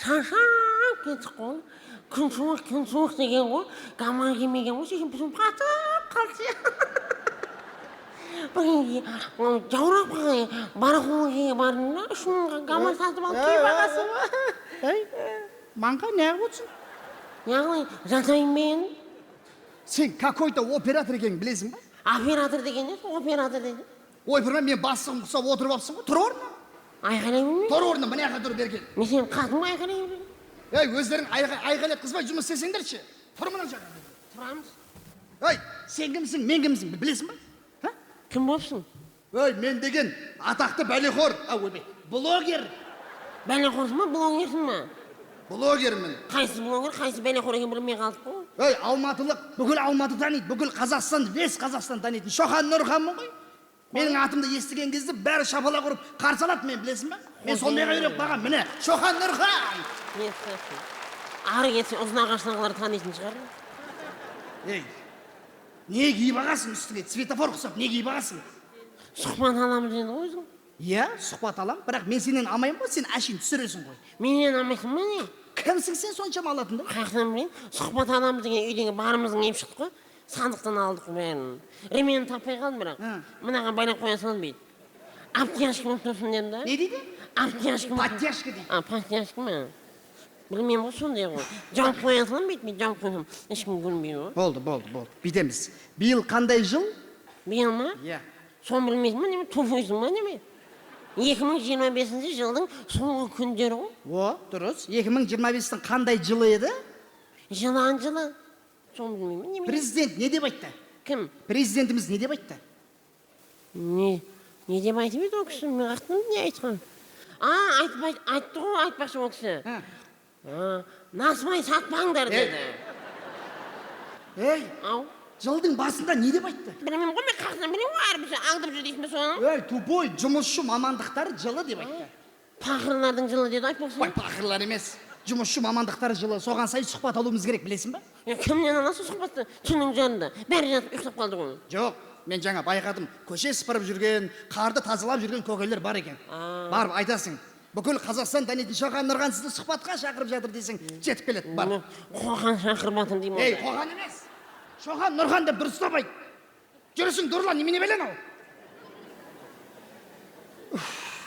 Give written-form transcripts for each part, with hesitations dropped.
шаршап кеттік қой. Күн суық деген ғой. Гаман кимеген ғой, сөйтіп біздің қатып қалды. Бір жаурап қалған барахолкеге бардым да, 3 мыңға гаман сатып алып киіп аласың ба? Манға неғып отырсың? Яғни жатайын мен. Сен какой-то оператор екенін білесің ба? Оператор деген не? Оператор деген. Ойпырма, мен басығым құсап отырып алыпсың ғой, тұр орнына. Айқайлаймын мен. Тұр орнына, міне аға тұр берген. Мен сен қатын ба айқайлаймын? Өздерің айқайлатқызбай жұмыс істесеңдерші. Тұр мұнан жаға. Тұрамыз. Сен кімсің, мен кімсің, білесің ба? Кім болсың? Мен деген атақты бәлеқор. Блогер. Бәлеқорсың ба, блогерсің ба? Блогермін. Қайсы блогер, қайсы бәлеқор екен білмей қалдық қой. Алматылық, бүкіл Алматы таниды, бүкіл Қазақстан, весь Қазақстан таниды. Шоқан Нұрханмын ғой. Менің атымды естіген кезде бәрі шапалақ ұрып қарсы алады, мен білесің ба? Мен сондайға үйреніп қалғам, міне, Шоқан Нұрхан. Ары кетсең ұзын ағаштағылар танитын шығар. Не киіп ағасың үстіңе, светофор құсап, не киіп ағасың? Сұхбат аламыз енді ғой өзің. Иә, сұхбат алам, бірақ мен сенен алмаймын ғой, сен әшейін түсіресің ғой. Менен алмайсың ба не? Кімсің сен соншама алатынды? Қаяқтан білейін, сұхбат аламыз деген үйдегі барымыздың еп шықты ғой. Сандықтан алдық бәрін. Ремені таппай қалдым бірақ. Мынаған байлап қоя салдым дейді. Аптяшки болып тұрсын дедім да. Не дейді? Аптяшки. Паттяшки дейді. Паттяшки ма? Білмеймін ғой сондай ғой. Жауып қоя салам дейді, мен жауып қойсам. Ешкім көрмейді ғой. Болды. Бүйтеміз. Биыл қандай жыл? Биыл ма? Иә. Соны білмейсің ба неме? Туфойсың ба неме? 2025 жылдың соңғы күндері ғой. Дұрыс. 2025-тің қандай жылы еді? Жылан жылы. Соны білмеймін неме? Президент не деп айтты? Кім? Президентіміз не деп айтты? Не деп айтып еді ол кісі? Мен қақтым не айтқан? Айтты ғой, айтпақшы ол кісі. Насыбай сатпаңдар деді. Ау? Жылдың басында не деп айтты? Білмеймін ғой, мен қақтан білемін ғой, әрбірсе аңдып жүр дейсің бе соны? Тупой, жұмысшы мамандықтар жылы деп айтты. Пақырлардың жылы деді айтпақшы. Пақырлар емес. Жұмысшы мамандықтар жылы, соған сай сұхбат алуымыз керек, білесің ба? Кімнен аласың сұхбатты? Түннің жарында. Бәрі жатып ұйықтап қалды ғой. Жоқ, мен жаңа байқадым. Көше сыпырып жүрген, қарды тазалап жүрген көкелер бар екен. Барып айтасың. Бүкіл Қазақстан танитын Шоқан Нұрхан сізді сұхбатқа шақырып жатыр десең, жетіп келеді. Бар. Қоқан шақырып жатыр деймін. Қоқан емес. Шоқан Нұрхан деп дұрыстап айт. Жүрісің дұрла, немене білен ау?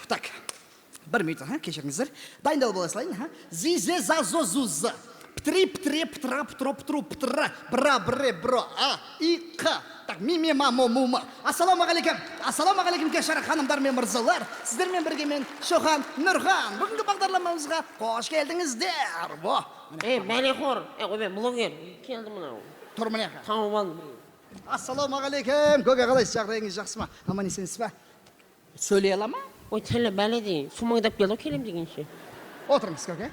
Так. Бір минут, кешіріңіздер. Дайындал бола салайын. Зизе зазо зузы. Птри птре птра птро птру птра бра бре бро а и к. Так, миме мамо мума. Ассалаумағалейкум кешара ханымдар мен мырзалар. Сіздермен бірге мен Шоқан Нұрхан. Бүгінгі бағдарламамызға қош келдіңіздер. Бәлеқор, блогер келді мынау. Тұр міне. Тауып алдым. Ассалаумағалейкум. Көке, қалайсыз? Жағдайыңыз жақсы ма? Аман есенсіз ба? Сөйлей ала ма? Ой, тілі бәледей, сумаңдап келді келем дегенше. Отырыңыз, көке.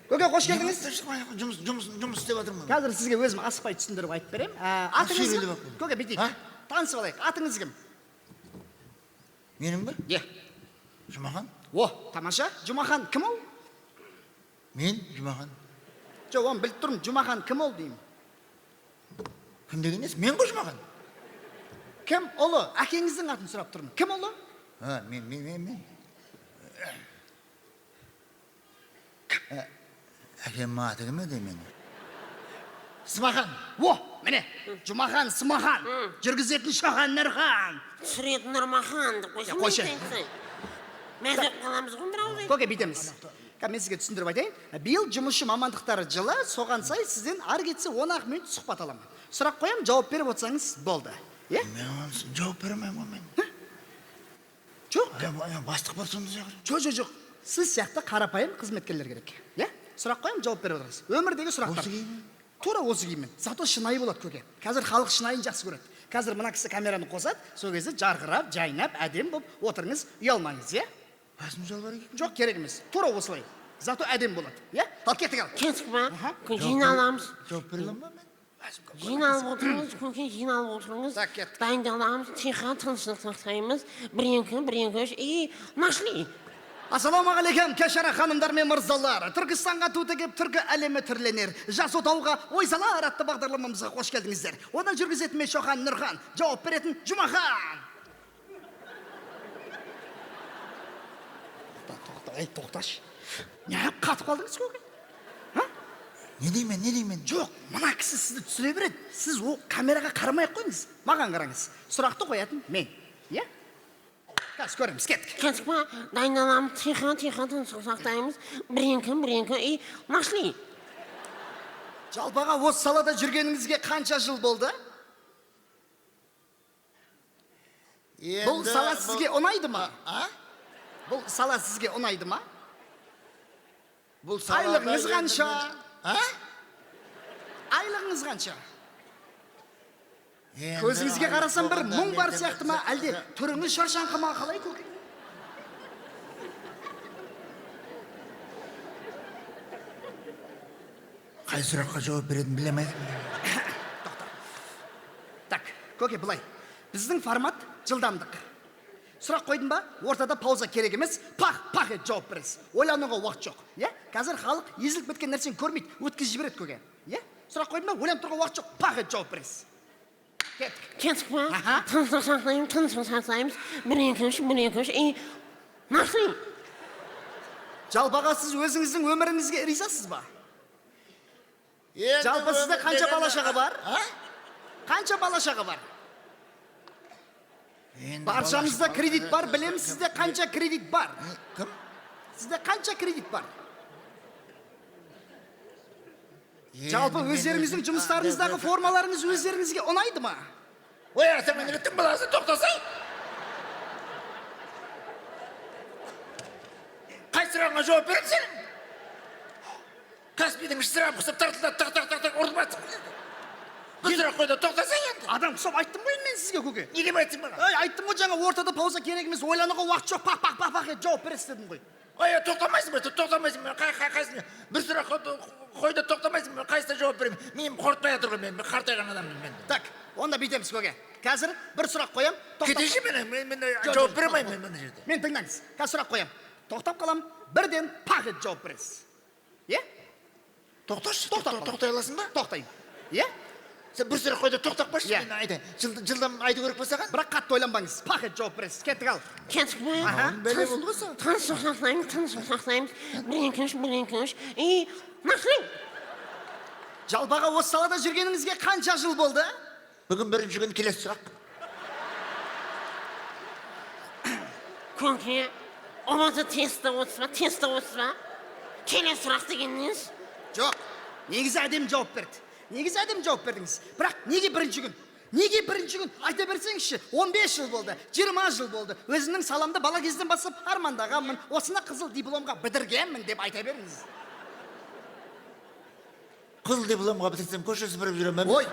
Көке, қош келдіңіз. Жұмыс істеп жатырмын. Қазір сізге өзім асықпай түсіндіріп айтып берем. Атыңыз кім? Көке, бүйтейік. Танысып алайық. Атыңыз кім? Менің бе? Иә. Жұмахан. Тамаша. Жұмахан кім ол? Мен Жұмахан. Жоқ, оны біліп тұрмын. Жұмахан кім ол деймін? Кім дегеніз? Мен ғой Жұмахан. Кім ұлы? Әкеңіздің атын сұрап тұрмын. Кім ұлы? Мен. Әкем аты кім еді мен? Смахан. Міне. Жұмахан, Смахан. Жүргізетін Шоқан Нұрхан. Түсіретін Нұрмахан деп қойсын. Мәзіп қаламыз ғой бір ауыз. Көке, бүйтеміз. Мен сізге түсіндіріп айтайын. Биыл жұмысшы мамандықтары жылы, соған сай сізден ары кетсе 10 минут сұхбат аламын. Сұрақ қоям, жауап беріп отырсаңыз болды. Мен жауап беремеймін ғой мен. Жоқ. Бастық бар сонда сияқты. Жоқ. Сіз сияқты қарапайым қызметкерлер керек. Сұрақ қоям, жауап беріп отырыңыз. Өмірдегі сұрақтар. Осы киіммен? Тура осы киіммен. Зато шынайы болады, көке. Қазір халық шынайын жақсы көреді. Қазір мына кісі камераны қосады, сол кезде жарқырап, жайнап, әдем болып отырыңыз, ұялмаңыз, Басым жалбар екен? Жоқ, керек емес. Тура осылай. Зато әдем болады. Ал кеттік ал. Кеттік ба? Жиналамыз. Жауап бере аламын ба мен? Жиналып отырыңыз, көке, жиналып отырыңыз. Дайындаламыз, тиха тыныштық сақтаймыз. Бір-екі, үш, нашли. Ассалаумағалейкум, кешара ханымдар мен мырзалар. Түркістанға туды кеп, түркі әлемі түрленер. Жас отауға ойсалар атты бағдарламамызға қош келдіңіздер. Оны жүргізетін мен Шоқан Нұрхан, жауап беретін Жұмахан. Тоқташы. неғып қатып қалдыңыз көке? Не деймін? Жоқ, мына кісі сізді түсіре береді. Сіз ол камераға қарамай қойыңыз. Маған қараңыз. Сұрақты қоятын мен. Иә? Қазір көреміз, кеттік. Кеттік па, дайындаламыз, тихо тыныштық сақтаймыз. Бір-екі, и нашли. Жалпаға осы салада жүргеніңізге қанша жыл болды? Бұл сала сізге ұнайды ма? Бұл сала сізге ұнайды ма? Бұл салада Айлығыңыз қанша? Айлығыңыз қанша? Көзіңізге қарасам бір мұң бар сияқты ма, әлде түріңіз шаршаңқы ма, қалай көке? Қай сұраққа жауап беретінін білемедім. Так, көке, былай. Біздің формат жылдамдық. Сұрақ қойдың ба? Ортада пауза керек емес, пақ ет жауап бересіз. Ойлануға уақыт жоқ. Иә? Қазір халық езіліп кеткен нәрсені көрмейді, өткізіп жібереді көке. Иә? Сұрақ қойдың ба? Ойланып тұруға уақыт жоқ, пақ ет жауап бересіз. Кеттік па, тыныштық сақтаймыз. Бір-екі, и нашли. Жалпаға сіз өзіңіздің өміріңізге ризасыз ба? Жалпы сізде қанша бала-шаға бар? Қанша бала-шаға бар? Баршамызда кредит бар, білеміз, сізде қанша кредит бар? Кім? Сізде қанша кредит бар? Жалпы өздеріңіздің жұмыстарыңыздағы формаларыңыз өздеріңізге ұнайды ма? Ой, сен мен реттің баласы, тоқтасай! Қай сұрағыңа жауап беріп сенің? Каспийдің шырап қысып тартылдап, ұрып атсың. Бұл сұрақ қойды, тоқтасай енді. Адам құсап айттым ғой мен сізге көке. Не деп айтсың маған? Айттым ғой жаңа ортада пауза керек емес, ойлануға уақыт жоқ, пақ ет жауап бересіз дедім ғой. Ой, тоқтамайсың ба? Қайсың? Бір сұрақ қойды, тоқтамайсың ба? Қайсына жауап беремін? Мен қорытпай жатыр ғой, мен қартайған адаммын мен. Так, онда бүйтеміз көке. Қазір бір сұрақ қоям. Кетеші мен жауап беремеймін мен жерде. Мен тыңдаңыз. Қазір сұрақ қоям. Тоқтап қалам, бірден пақ ет жауап бересіз. Е? Тоқташы, тоқтай аласың ба? Тоқтайын. Е? Сен бір сұрақ қойды, тоқтап қойшы, мен айтайын. Жылдам айды көріп болсаған? Бірақ қатты ойланбаңыз, пақ ет жауап бересіз. Кеттік ал. Кеттік па, Бәле болды ғой саған. тыныштық сақтаймыз. Бір-екі, и нашли. Жалпаға осы салада жүргеніңізге қанша жыл болды? Бүгін бірінші күн келесі сұрақ. Көке, ұмыты тесті отыз ба? Келесі сұрақ дегеніңіз? Жоқ, негізі әдем жауап берді. Негізі әдем жауап бердіңіз. Бірақ неге бірінші күн? Неге бірінші күн? Айта берсеңізші, 15 жыл болды, 20 жыл болды. Өзімнің саламды бала кезден бастап армандағанмын, осыны қызыл дипломға бітіргенмін деп айта беріңіз. Қызыл дипломға бітірсем көшесі біріп жүремін. Ой!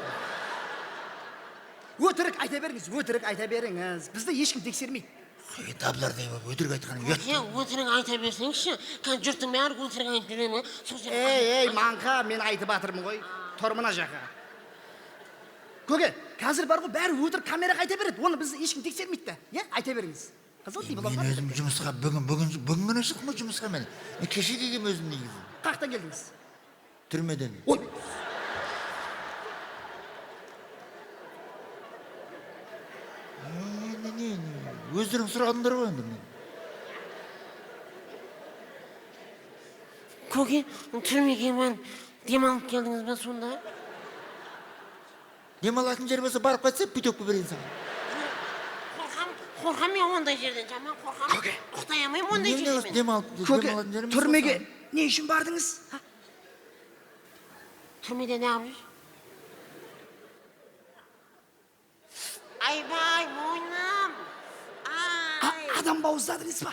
Өтірік айта беріңіз. Бізді ешкім тексермейді. Таблар дейм, өтірік айтқаным ұят. Өтірік айта берсеңізші, жұрттың бәрі өтірік айтып жүре ме? Ей, маңқа, мен айтып батырмын ғой. Тұр мына жаққа. Көке, қазір бар ғой, бәрі өтірік камераға айта береді. Оны бізді ешкім тексермейді. Айта беріңіз. Қызыл дипломға. Мен өзім жұмысқа бүгін ғана шықтым ғой жұмысқа мен. Кеше келгем өзім негізі. Қаяқтан келдіңіз? Түрмеден. Ой! Өздерің сұрағандар ғой енді мен. Көке, түрмеге мен демалып келдіңіз бе сонда? Демалатын жер болса барып қайтса путевка берейін саған. Қорқам мен ондай жерден, жаман қорқам. Құқтай алмаймын ондай жерден. Демалатын Көке, түрмеге не үшін бардыңыз? Түрмеде не қылып жүр? Айбай, мойным. Адам бауыздадыңыз ба?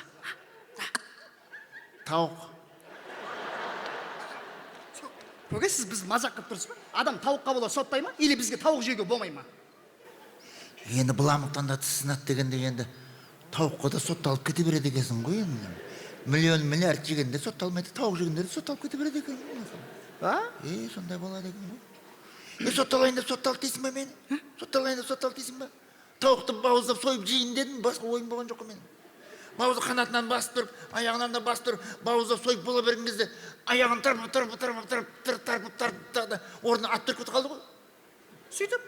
Тауық. Көке, сіз біз мазақ қылып тұрсыз ба? Адам тауыққа бола соттай ма? Или бізге тауық жеуге болмай ма? Енді бұламықтан да тісінат дегенде енді тауыққа да сотталып кете береді екенсің ғой енді. Миллиард жегенде сотталмайды, тауық жегенде сотталып кете береді екен. Сондай болады екен ғой. Сотталайын деп сотталды дейсің ба мен? Сотталайын деп сотталды дейсің ба? Тауықты бауыздап сойып жейін дедім, басқа ойым болған жоқ мен. Бауызды қанатынан басып тұрып, аяғынан да басып тұрып, бауыздап сойып бола берген кезде аяғын тарпып, орнына ат түріп қалды ғой. Сөйтіп?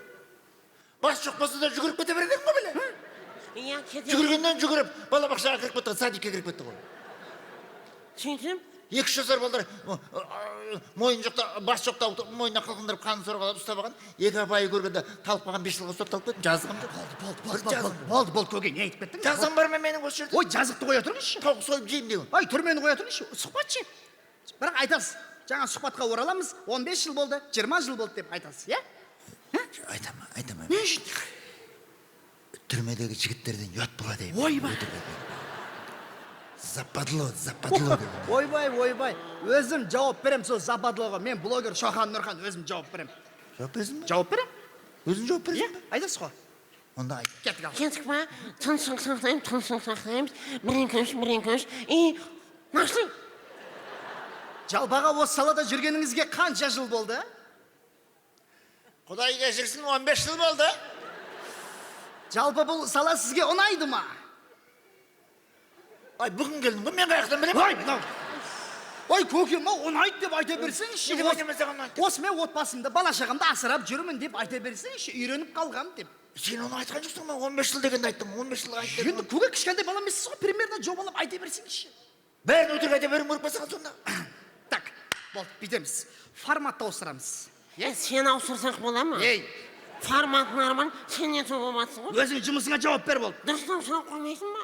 Бас жоқ болса да жүгіріп кете береді екен ғой біле? Жүгіргеннен жүгіріп, балабақшаға кіріп кетті, садикке кіріп кетті ғой. Сөйтіп? 2 жасар балдар мойын жоқта, бас жоқта мойнына қылқындырып қанын сорғалап ұстап алған. 2 апайы көргенде талып қалған 5 жылға сотталып кетті. Жазғым Болды, көке, не айтып кеттің? жазғым бар ма менің осы жерде? Ой, жазықты қоя тұрыңызшы. Тауық сойып жеймін деген. Ай, түрмені қоя тұрыңызшы. Сұхбат ше. Бірақ айтасыз, жаңа сұхбатқа ораламыз, 15 жыл болды, 20 жыл болды деп айтасыз, иә? Айтамын. Не үшін? Түрмедегі жігіттерден ұят болады деймін. Ойбай. Западло деген. Ойбай. Өзім жауап берем сол западлоға. Мен блогер Шоқан Нұрхан, өзім жауап берем. Жауап бересің бе? Жауап берем? Өзің жауап Иә, бересің бе? айтасыз ғой. Онда айт. Кеттік ал. Кеттік па? Тыныштық сақтаймыз. Бірін-көш. И нашли. Жалбаға осы салада жүргеніңізге қанша жыл болды? Құдай кешірсін, 15 жыл болды. Жалпы бұл сала сізге ұнайды ма? Ай, бүгін келдің ғой, мен қаяқтан білемін. Ой, көкем, ұнайды деп айта берсеңізші. Неге айтамын саған ұнайды? Осы мен отбасымды, бала шағамды асырап жүрмін деп айта берсеңізші, үйреніп қалғам деп. Сен оны айтқан жоқсың ба? 15 жыл дегенді айттың, 15 жылға айттың. Енді көке кішкентай бала емессіз ғой, примерно жобалап айта берсеңізші. Бәрін өтірік айта беруім керек па саған сонда? Так, болды, бүйтеміз. Форматты ауыстырамыз. Сен ауыстырсақ бола ма? Ей, Форматын арман, сенен сол болматсың ғой. өзің жұмысыңа жауап бер бол. Дұрыстан сұрақ қоймайсың ба?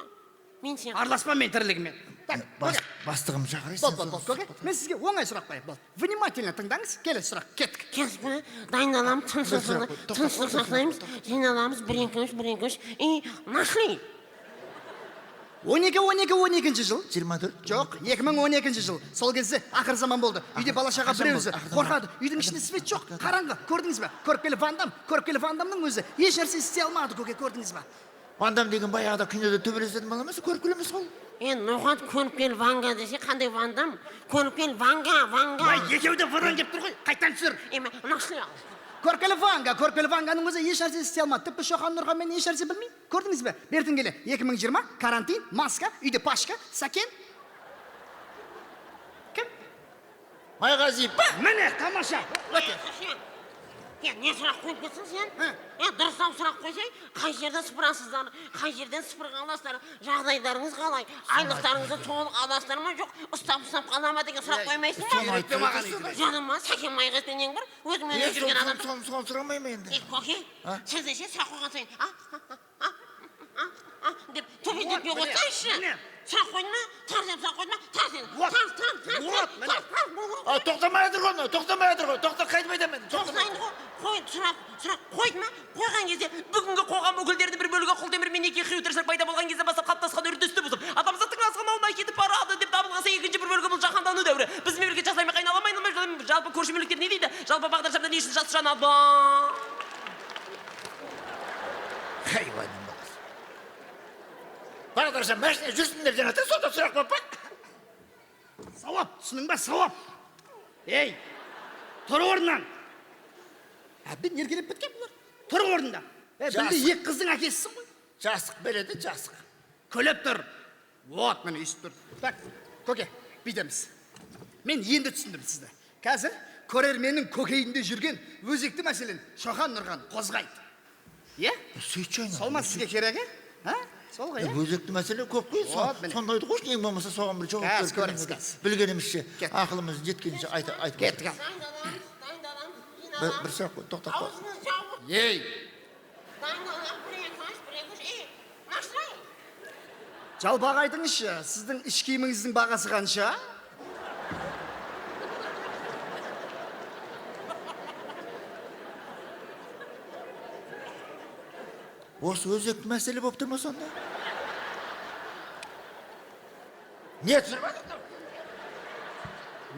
Мен сен. Араласпа мен тірлігімен. Так, көке. Бастығым шақырайсың. Болды, көке. Мен сізге оңай сұрақ қояйын. Болды. Внимательно тыңдаңыз. Келесі сұрақ. Кеттік. Кеттік па? Дайындаламыз, тыныштық сақтаймыз. Жиналамыз, бірін-көш. И нашли. 12 жыл. 24. Жоқ, 2012 жыл. Сол кезде ақыр заман болды. Үйде бала шаға біреузі қорқады. Үйдің ішінде свет жоқ, қараңғы. Көрдіңіз бе? Көріпкелі Вандамның өзі еш нәрсе істей алмады, көке, көрдіңіз бе? Вандам деген баяғыда кинода төбелесетін бала емес, көріп келеміз ғой. Ноғат көріпкел Ванга десе, қандай Вандам? Көріпкел Ванга. Екеуі де выран кеп тұр ғой. Қайтан түсір. Нашли ал. Көріпкелі Ванганың өзі еш нәрсе істей алмады. Тіпті Шоқан Нұрханмен еш нәрсе білмей. Көрдіңіз бе? Бертін келе 2020 карантин, маска, үйде пашка, сәкен. Кім? Майғазиев па? Міне, тамаша. Өте. Не сұрақ қойып кетсің сен? Дұрыстау сұрақ қойсай, қай жерден сыпырасыздар, қай жерден сыпырға аласыздар, жағдайларыңыз қалай, айлықтарыңызды толық аласыздар ма жоқ, ұстап қала ма деген сұрақ қоймайсың ба? Жаным ма, сәкен Майғазиевтен ең бір, өзіңмен жүрген адам. Соны сұрамай ма енді? Көке, сіз десе сұрақ қойған сайын, деп төбелеп не қойсайшы. Сұрақ қойды ма? Тарс деп сұрақ қойды ма? Тоқтамай отыр ғой, қайтпайды мен. Тоқтайын ғой, сұрақ қойды ма? Қойған кезде бүгінгі қоғам өкілдерінің бір бөлігі құлтемір неке қию тіршілік пайда болған кезде бастап қалыптасқан үрдісті бұзып, адамзаттың асқанауына кетіп барады деп дабылғаса, екінші бір бөлігі бұл жаһандану дәуірі. Біз мемлекет жасаймай қайналамай, жалпы көрші мемлекеттер не дейді? Жалпы бағдаршамда не үшін жас жанады? Хайваным баласы. Бағдаршам мәшіне жүрсін деп жаңа сонда сұрақ болып па? Сауап, түсінің ба, сауап. Ей, тұр орнынан. Әбден ергелеп біткен бұлар. Тұр орнында. Білді екі қыздың әкесісің ғой. Жасық береді, жасық. Көлеп тұр. Вот, мені үйсіп тұр. Так, көке, бүйтеміз. Мен енді түсіндім сізді. Қазір көрерменнің көкейінде жүрген өзекті мәселен Шоқан Нұрхан қозғайды. Е? Сөйтші айналды. Сол ма сізге керек, е? Сол ғой, е? Өзекті мәселе көп қой. Сондайды қойшы, ең болмаса соған бір жауап беріп білгенімізше, ақылымыз жеткенше айтып. Кеттік ал. Бір сұрақ қой, тоқтап қой. Аузыңыз жауып. Ей, Дайындалам, бірен-көш. Нашли. жалбақ айтыңызшы, сіздің іш киіміңіздің бағасы қанша? Осы өзекті мәселе болып тұр ма сонда? Не түсірмеді?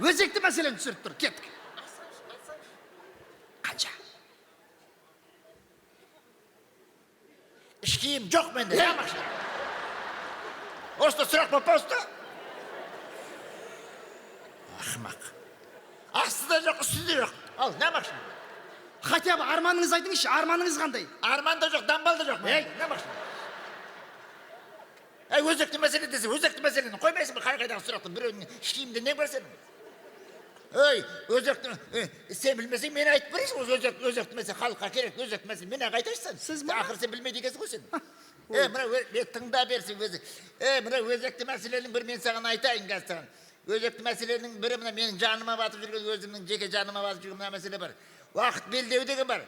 Өзекті мәселені түсіріп тұр, кеттік. Қанша? Іш киім жоқ менде. Осында сұрақ болып па осында? Ақымақ. Астыда жоқ, үстінде жоқ. Ал, не машина? Хотя бы арманыңыз айтыңызшы, арманыңыз қандай? Арманда жоқ, дамбалда жоқ. Ей, не машина? Өзекті мәселе десе, өзекті мәселені қоймайсың ба? Қай-қайдағы сұрақты біреудің іш киімде не бар сенің? Өзекті, сен білмесең, мен айтып бересің, өзекті мәселе, халыққа керек өзекті мәселе, мен айтайсың. Сіз ма? Ақыр сен білмейді екенсің ғой сен. Мына тыңда берсің өзі. Мына өзекті мәселенің бір мен саған айтайын қазір саған. Өзекті мәселенің бірі мына менің жаныма батып жүрген, өзімнің жеке жаныма батып жүрген мына мәселе бар. Уақыт белдеу деген бар.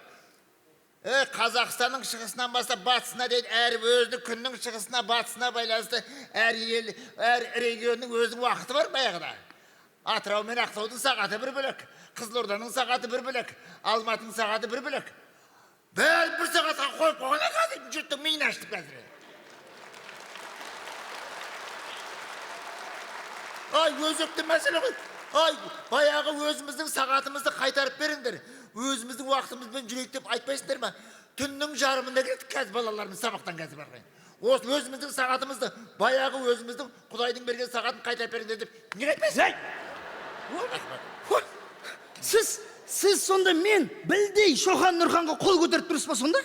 Қазақстанның шығысынан бастап батысына дейін әр өзінің күннің шығысына батысына байланысты әр ел, әр регионның өзінің уақыты бар баяғыда. Атырау мен Ақтаудың сағаты бір бөлек, Қызылорданың сағаты бір бөлек, Алматының сағаты бір бөлек. Бір сағатқа қойып қойғанда қазір жұрттың миын аштық қазір. Ай, өзекті мәселе ғой. Ай, баяғы өзіміздің сағатымызды қайтарып беріңдер. Өзіміздің уақытымызбен жүрейік деп айтпайсыңдар ма? Түннің жарымында кетті қазір балаларымыз сабақтан қазір барған. Осы өзіміздің сағатымызды, баяғы өзіміздің Құдайдың берген сағатын қайтарып беріңдер деп неге айтпайсың? Сіз сонда мен білдей Шоқан Нұрханға қол көтеріп тұрсыз ба сонда?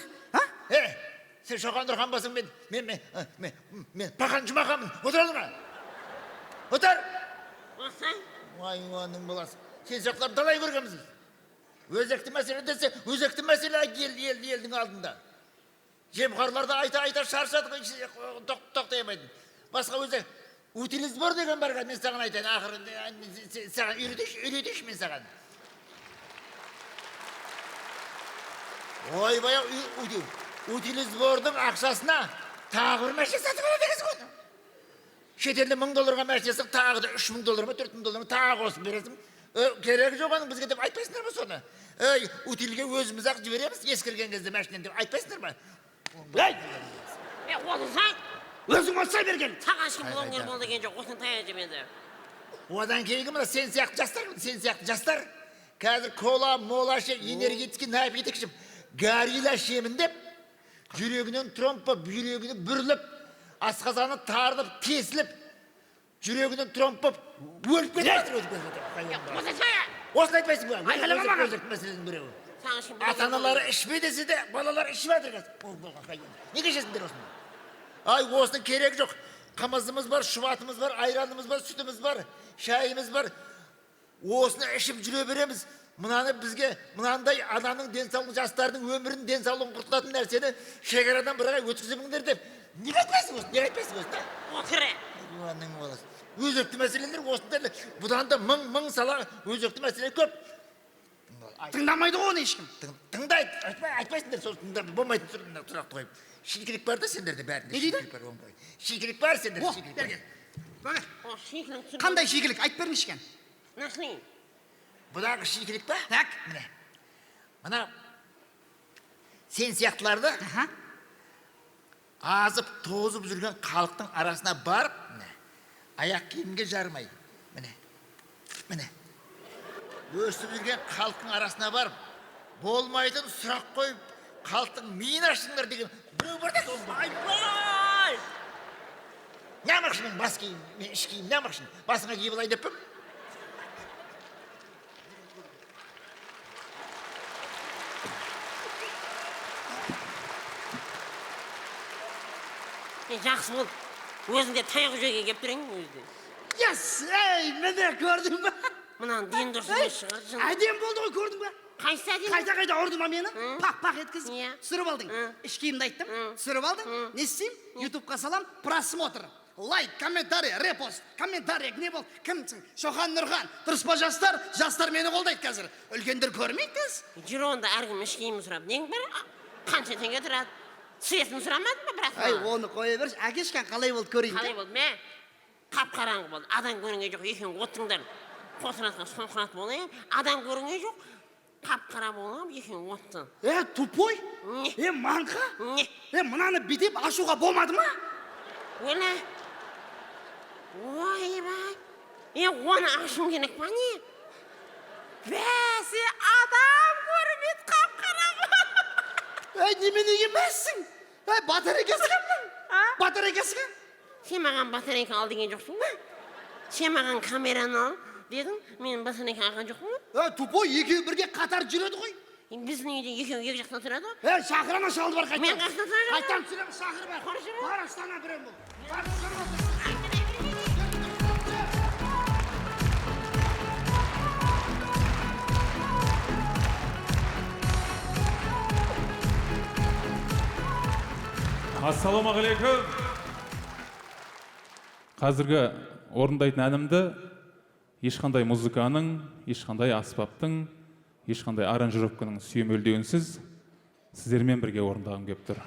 Сен Шоқан Нұрхан басың, мен Пақан Жұмақанмын. Отыр алдыңа. Отыр. Ой, оның боласы. Сен сияқтыларды талай көргенбіз. Өзекті мәселе десе, өзекті мәселе елдің алдында. Жемқорларды айта шаршадық, тоқтай алмайды. Басқа өзек, утилизбор деген барға мен саған айтайын, ақыры саған үйретейші мен саған. Ой, бая, утилизбордың ақшасына тағы бір мәшке сатып алады екенсің ғой. Шетелде $1000 мәшкесі тағы да $3000 ма, $4000 ма тағы қосып бересің. Керегі жоқ оның бізге деп айтпайсыңдар ма соны? Утилге өзіміз ақ жібереміз, ескірген кезде мәшінен деп айтпайсыңдар ма? Осысын! Өзің отсай берген! Саған ешкім блогер бол деген жоқ, осыны таяды менде. Одан кейінгі мына сен сияқты жастар, қазір кола, мола ішіп, энергетики напиток ішіп, горилла ішемін деп, жүрегінен тромба, жүрегінен бүріліп, асқазаны тарылып, тесіліп, жүрегінен тромба өліп кетіп осыны айтпайсың ба? Айқайлама маған! Өзекті мәселенің біреуі. Ата-аналары ішпе десе де, балалар ішіп жатыр қазір. Неге ішесіңдер осыны? Ай, осының керегі жоқ. Қымызымыз бар, шұбатымыз бар, айранымыз бар, сүтіміз бар, шайымыз бар. Осыны ішіп жүре береміз. Мынаны бізге, мынандай ананың денсаулығын, жастардың өмірін, денсаулығын құртылатын нәрсені шекарадан бірге өткіземіңдер деп. Неге айтпайсың осыны? Неге айтпайсың осыны? Отыр. Өзекті мәселелер осындай. Бұдан да мың сала өзекті мәселе көп. Тыңдамайды ғой оны ешкім. Тыңдайды, айтпайсыңдар, сосын болмайтын сұрақты қойып. Шикілік бар да сендерде бәрінде. Не дейді? Шикілік бар сендерде, шикілік бар. Қандай шикілік? Айтып беріңізші екен. Нахли? Бұдағы шикілік ба? Так. Мына сен сияқтыларды азып, тозып жүрген халықтың арасына барып, аяқ киімге жармай. Міне. Өсіп жүрген халықтың арасына барып, болмайтын сұрақ қойып, халықтың миын ашыңдар деген біреу бар да. Ай! Не амақшын мен бас киім, мен іш киім, не амақшын? Басыңа киіп алайын деп пім? Жақсы бол. Өзінде таяқ жөге кеп тұрың өзінде. Міне көрдің ба? Мұнан ден дұрсын шығар жын. Әдем болды ғой, көрдің ба? Қайсы әдем? Қайта ұрды ма мені? Пақ еткіз. Түсіріп алдың. Іш киімді айттым. Түсіріп алдың. Не істейм? Ютубқа салам, просмотр. Лайк, комментарий, репост, комментарий, не бол? Кімсің? Шоқан Нұрхан. Дұрыс па жастар? Жастар мені қолдайды қазір. Үлкендер көрмейді кез. Жүр онда әркім іш киімін сұрап. Нең бар? Қанша теңге тұрады? Светін сұрамады ма бірақ? Ай, оны қоя берші. Әкешкен қалай болды көрейін. Қалай болды? Мә, қап-қараңғы болды. Адам көрінген жоқ, екең оттыңдар. Қосыратқа соңқырат болайын. Адам көрінген жоқ, қап-қара болам, екең отты. Тупой? Манқа? Мынаны бітеп ашуға болмады ма? Өлі? Ойбай. Оны ашым керек па не? Бәсі адам көрінет қап-қараңғы. Неменеге мәссің? Батарейкасы кімнің? Батарейкасы кім? Сен маған батарейка ал деген жоқсың ба? Сен маған камераны ал дедің, мен батарейка алған жоқпын ба? Тупой, екеу бірге қатар жүреді ғой. Біздің үйде екеу екі жақтан тұрады? Шақырана шалды бар қайтан. Мен қақтан тұрады? Қайтан түсірем, шақыр бар. Қарастана бірем бұл. Ассалаумағалейкум. Қазіргі орындайтын әнімді ешқандай музыканың, ешқандай аспаптың, ешқандай аранжировканың сүйемелдеуінсіз сіздермен бірге орындағым келіп тұр.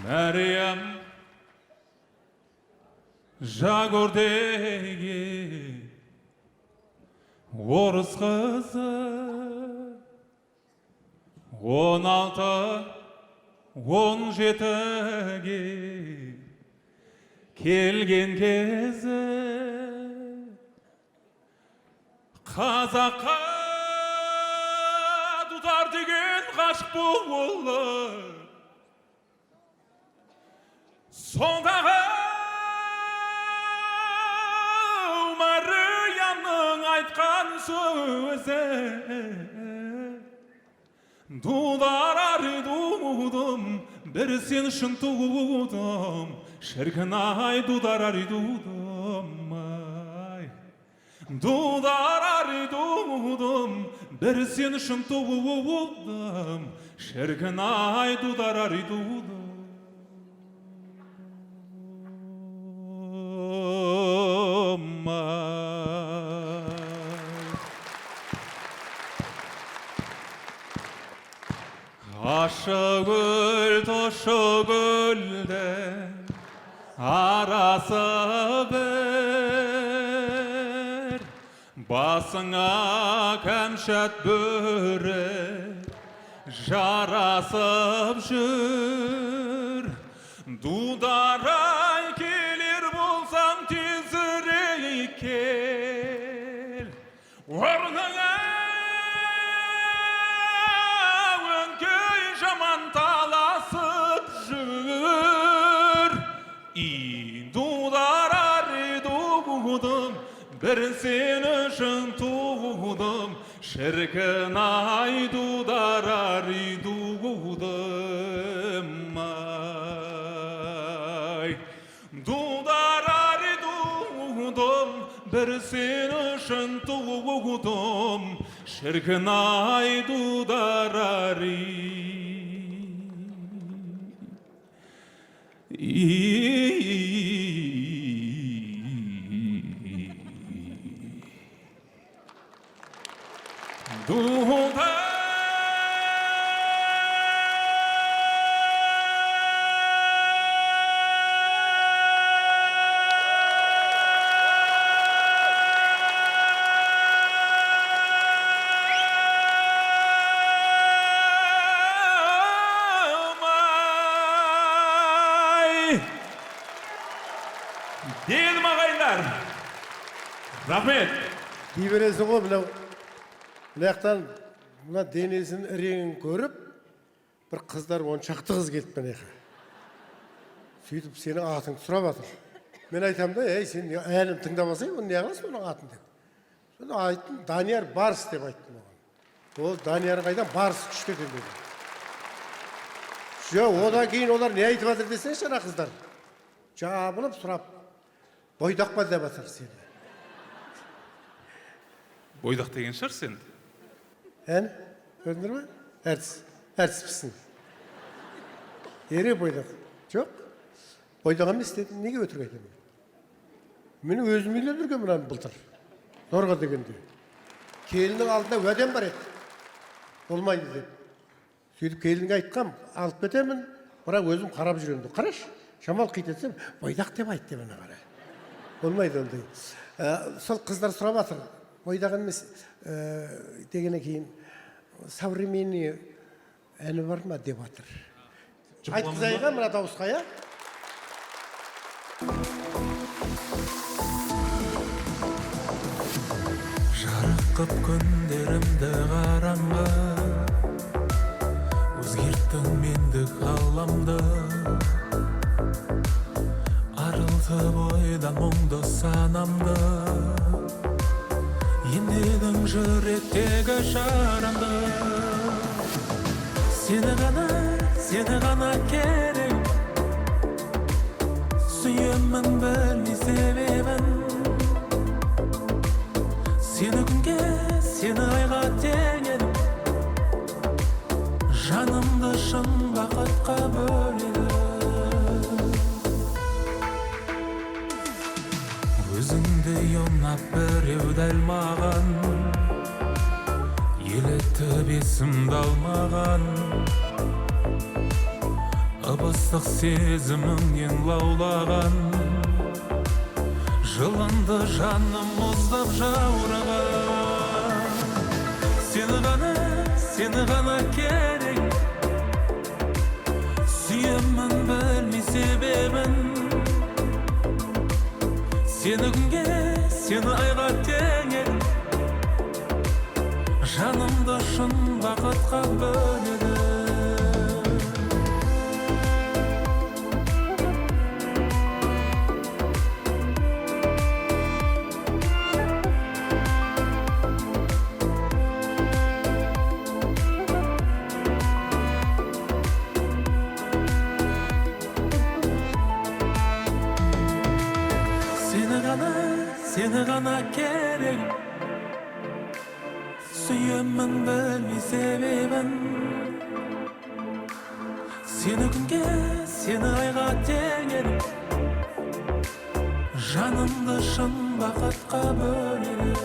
Мәриям Жагордегі орыс қызы 16-17-ге келген кезі қазаққа дудар деген ғашық болды. Сондағы Мариямның айтқан сөзі дудар дудым, бір сен үшін тудым, шіркін ай дудар дудым, ай. Дудар дудым, бір сен үшін тудым, шіркін ай дудар дудым. Aşıgül toşugülde arası bir, basına kemşet börek jarasıp jür. Dudaray gelir bulsam tezirek kel, ornuna bir sen üçün tuğdum, şirkin ay dudarar dudum, ay. Dudarar dudum, bir sen üçün tuğdum, şirkin ay dudarar Duda Dedim ağaylar. Rahmet. Кейбіресі ғой мынау мынаяқтан мына денесінің іреңін көріп, бір қыздар 10 шақты қыз келіп мінеқі. Сөйтіп сенің атыңды сұрап жатыр. Мен айтам да, сен әнін тыңдамасаң, оны не қыласың оның атын деп. Соны айттым, Данияр Барс деп айттым оған. Ол Данияр қайдан Барс күшті екен деді. Одан кейін олар не айтып жатыр десеңші ана қыздар. Жабылып сұрап, бойдақ па деп жатыр сені. Бойдақ деген шығар сен? Ән? Көрдіңдер ме? Әртіспісің. Ере бойдақ. Жоқ. Бойдақ емес дедім, неге өтірік айтамын? Мені өзім үйлеп жүрген мынаны былтыр. Зорға дегенде. Келіннің алдында уәдем бар еді. Болмайды деп. Сөйтіп келінге айтқам, алып кетемін, бірақ өзім қарап жүремін. Қараш, шамал қитетсем, бойдақ деп айт деп ана қара. Болмайды ондай. Сол қыздар сұрап жатыр. Бойдақ емес дегеннен кейін современный әні бар ма деп жатыр. Айтқызайға мына дауысқа, я? Жарқып күндерімді қараңғы, өзгерттің мендік ғаламды. Арылтып ойдан мұңды санамды, ендедің жүректегі жарамды. Сені ғана керек, сүйемін білмей себебін. Сені күнге, сені айға теңедім, жанымды шын бақытқа бөледім. сынап біреу дәл маған, елітіп есімді алмаған, ып-ыстық сезіміңнен лаулаған, жылынды жаным мұздап жаураған. Сені ғана керек, сүйемін білмей себебін. Сені күнге, сені айға теңеп, жанымды шын бақытқа бөледі. Seni ғана керек, сүйемін білмей себебін. Сені күнге, сені айға теңеп, жанымды шын бақытқа бөледі.